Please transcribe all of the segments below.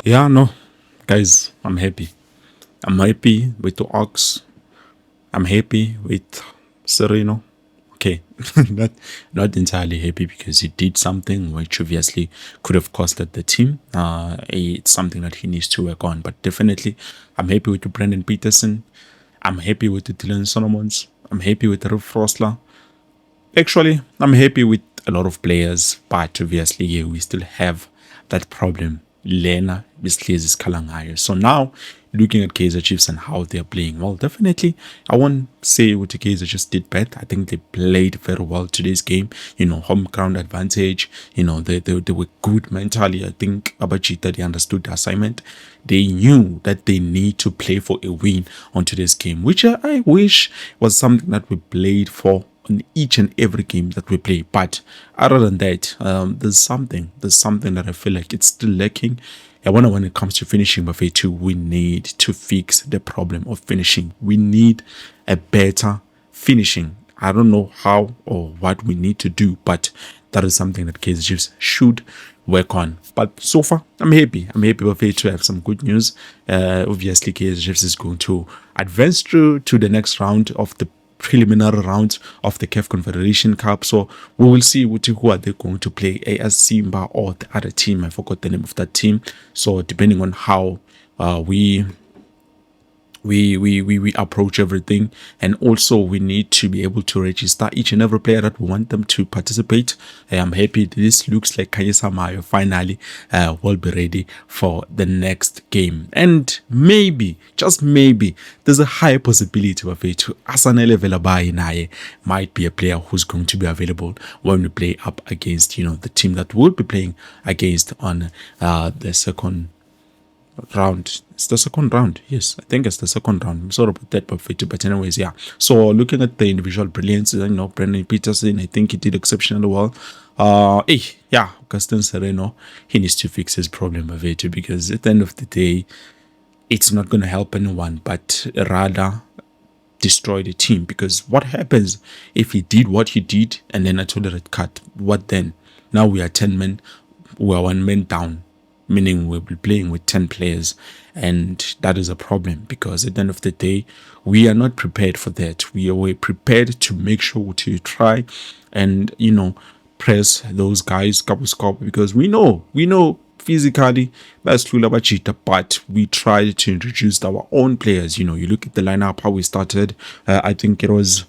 Yeah, no, guys, I'm happy. I'm happy with the Ox. I'm happy with Sereno. Okay, not not entirely happy because he did something which obviously could have costed the team. It's something that he needs to work on. But definitely, I'm happy with the Brendan Peterson. I'm happy with the Dylan Solomons. I'm happy with the Ralph Frostler. Actually, I'm happy with a lot of players, but obviously, yeah, we still have that problem. Lena misplays is Kalangayo. So now, looking at Kaizer Chiefs and how they're playing, well, definitely, I won't say what the Kaizer just did bad. I think they played very well today's game. Home ground advantage. They were good mentally. I think Abachita, they understood the assignment. They knew that they need to play for a win on today's game, which I wish was something that we played for in each and every game that we play. But other than that, there's something that I feel like it's still lacking. And when it comes to finishing buffet 2, we need to fix the problem of finishing. We need a better finishing. I don't know how or what we need to do, but that is something that Kaizer Chiefs should work on. But so far, I'm happy. I'm happy buffet to have some good news. Obviously, Kaizer Chiefs is going to advance through to the next round of the preliminary rounds of the CAF Confederation Cup. So we will see who are they going to play, AS Simba or the other team. I forgot the name of that team. So depending on how we approach everything, and also we need to be able to register each and every player that we want them to participate. I'm happy this looks like Kaizer Mayo finally will be ready for the next game, and maybe, just maybe, there's a high possibility of it Asanele Velabai naye might be a player who's going to be available when we play up against the team that we'll be playing against on the second round. It's the second round. Yes, I think it's the second round. I'm sorry about that, but anyways, yeah. So looking at the individual brilliance, Brendan Peterson, I think he did exceptionally well. Yeah, Augustin Sereno, he needs to fix his problem of it because at the end of the day, it's not going to help anyone, but rather destroy the team. Because what happens if he did what he did and then I told the red card? What then? Now we are 10 men, we are 1 man down, meaning we'll be playing with 10 players, and that is a problem because at the end of the day we are not prepared for that. We are prepared to make sure to try and press those guys Kabuscorp, because we know physically that's Bachita, but we tried to introduce our own players. You look at the lineup, how we started. I think it was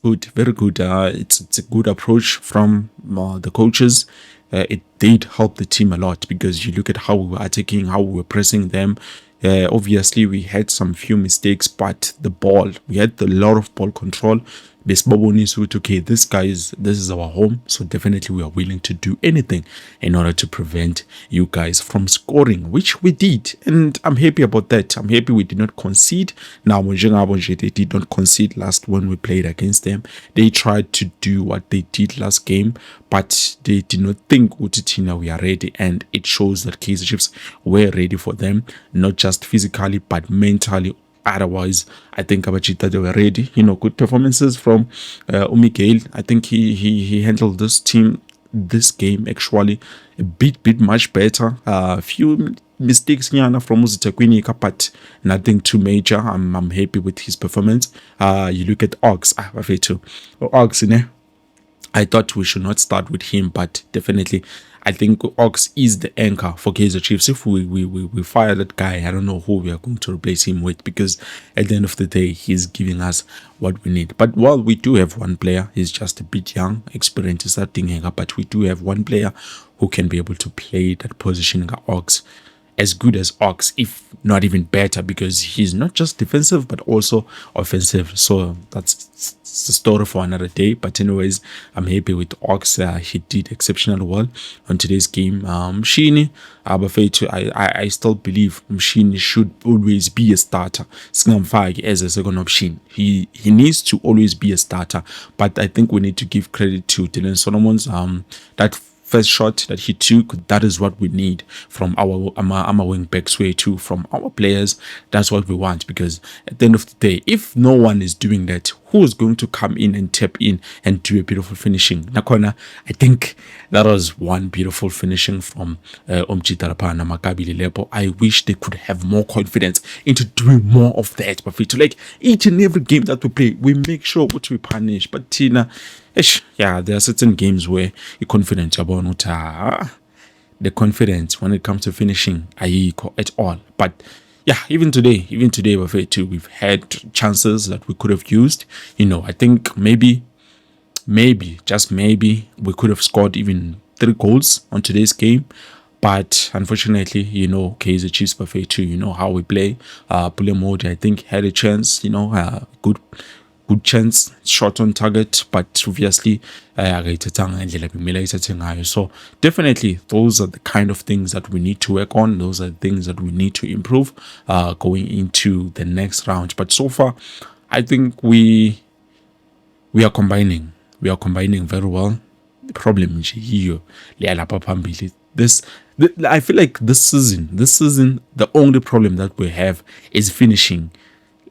good, very good. It's a good approach from the coaches. It did help the team a lot because you look at how we were attacking, how we were pressing them. Obviously, we had some few mistakes, but the ball, we had a lot of ball control. Okay, this is our home, so definitely we are willing to do anything in order to prevent you guys from scoring, which we did, and I'm happy about that. I'm happy we did not concede. Now, they did not concede last when we played against them. They tried to do what they did last game, but they did not think Utitina we are ready, and it shows that Kaizer Chiefs were ready for them, not just physically but mentally. Otherwise, I think Abachita, they were ready. Good performances from Umigale. I think he handled this game actually a bit much better. A few mistakes from Uzitakwini, but nothing too major. I'm happy with his performance. You look at Ox. Ox, I thought we should not start with him, but definitely I think Ox is the anchor for Kaizer Chiefs. If we fire that guy, I don't know who we are going to replace him with, because at the end of the day, he's giving us what we need. But while we do have one player, he's just a bit young, experience is that thing, but we do have one player who can be able to play that position, Ox, as good as Ox, if not even better, because he's not just defensive but also offensive. So that's the story for another day. But anyways, I'm happy with Ox. He did exceptionally well on today's game. Mshini, I still believe Mshini should always be a starter. Singamfaki as a second option. He needs to always be a starter. But I think we need to give credit to Dylan Solomons. That first shot that he took, that is what we need from our wing backs way too, from our players. That's what we want, because at the end of the day, if no one is doing that, who is going to come in and tap in and do a beautiful finishing. Nakona, I think that was one beautiful finishing from Omjita Rapana Maccabi Lepo. I wish they could have more confidence into doing more of that. But to like each and every game that we play, we make sure what we punish. But Tina, yeah, there are certain games where you're confident about the confidence when it comes to finishing ayikho at all. But yeah, even today buffet too, we've had chances that we could have used. I think maybe just maybe we could have scored even 3 goals on today's game. But unfortunately, Kaizer Chiefs buffet too, how we play. Pule Mode, I think, had a chance, good chance, shot on target, but obviously, so definitely those are the kind of things that we need to work on. Those are the things that we need to improve going into the next round. But so far, I think we are combining very well. The problem is here, I feel like this season, the only problem that we have is finishing.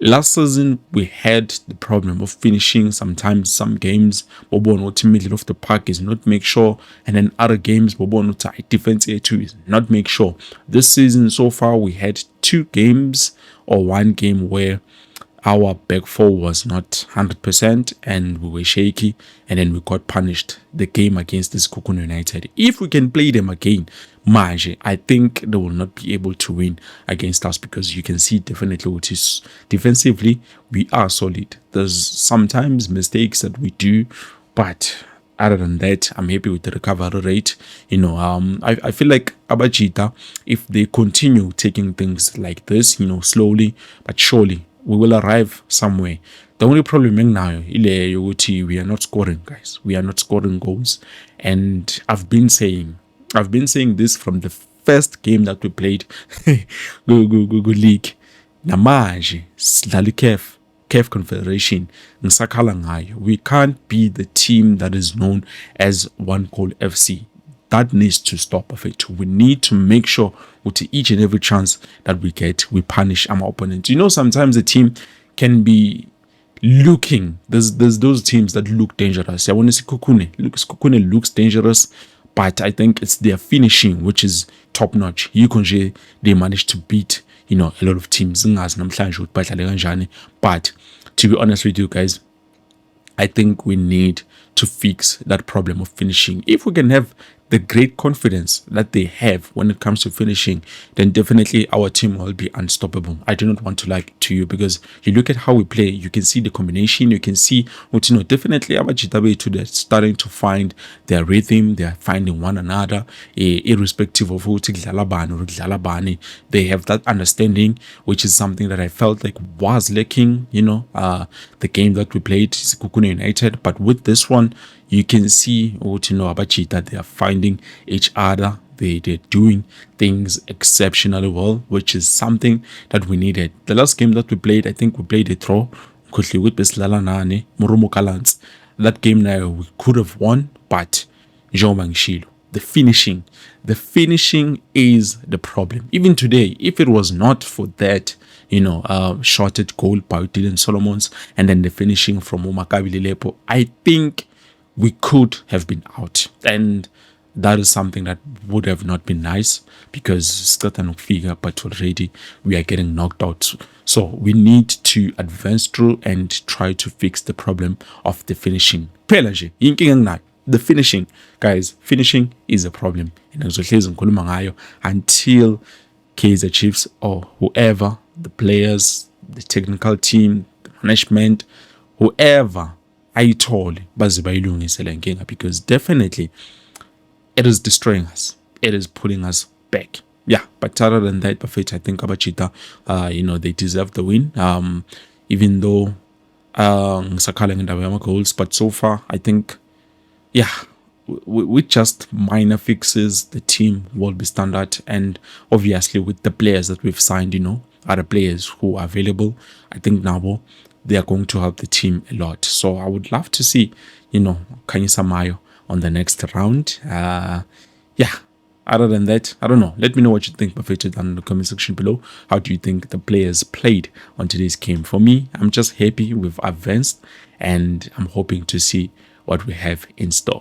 Last season, we had the problem of finishing. Sometimes some games, Bobo not middle of the park is not make sure, and then other games, Bobo not tight defense A2 is not make sure. This season, so far, we had 2 games or 1 game where our back four was not 100% and we were shaky, and then we got punished. The game against this Kukun United, if we can play them again, I think they will not be able to win against us, because you can see definitely what is defensively we are solid. There's sometimes mistakes that we do, but other than that, I'm happy with the recovery rate. I feel like Abajita, if they continue taking things like this, slowly but surely, we will arrive somewhere. The only problem now is we are not scoring, guys. We are not scoring goals. And I've been saying this from the first game that we played. Go league. Namanje, Slali CAF Confederation, we can't be the team that is known as One Goal FC. That needs to stop of it. We need to make sure with each and every chance that we get, we punish our opponents. Sometimes a team can be looking, there's those teams that look dangerous. I want to see Kukune looks dangerous, but I think it's their finishing which is top notch. They managed to beat a lot of teams. But to be honest with you guys, I think we need to fix that problem of finishing. If we can have the great confidence that they have when it comes to finishing, then definitely our team will be unstoppable. I do not want to lie to you, because you look at how we play, you can see the combination, you can see what definitely they're starting to find their rhythm, they're finding one another, irrespective of who they have that understanding, which is something that I felt like was lacking, the game that we played, Kukune United. But with this one, you can see that they are finding each other. They're doing things exceptionally well, which is something that we needed. The last game that we played, I think we played a draw. That game now we could have won, but the finishing is the problem. Even today, if it was not for that, shorted goal by Dylan Solomons and then the finishing from Maccabi Lepo, I think we could have been out. And that is something that would have not been nice, because but already we are getting knocked out. So we need to advance through and try to fix the problem of the finishing. The finishing, guys, finishing is a problem. Until Kaizer Chiefs or whoever, the players, the technical team, the management, whoever, because definitely it is destroying us. It is pulling us back. Yeah, but other than that, Buffett, I think Abachita, they deserve the win. Even though Sakala and Dawama goals, but so far, I think, yeah, with just minor fixes, the team will be standard. And obviously, with the players that we've signed, other players who are available, I think now they are going to help the team a lot. So I would love to see, Kaizer Mayo on the next round. Yeah, other than that, I don't know. Let me know what you think, Bafeto, down in the comment section below. How do you think the players played on today's game? For me, I'm just happy we've advanced, and I'm hoping to see what we have in store.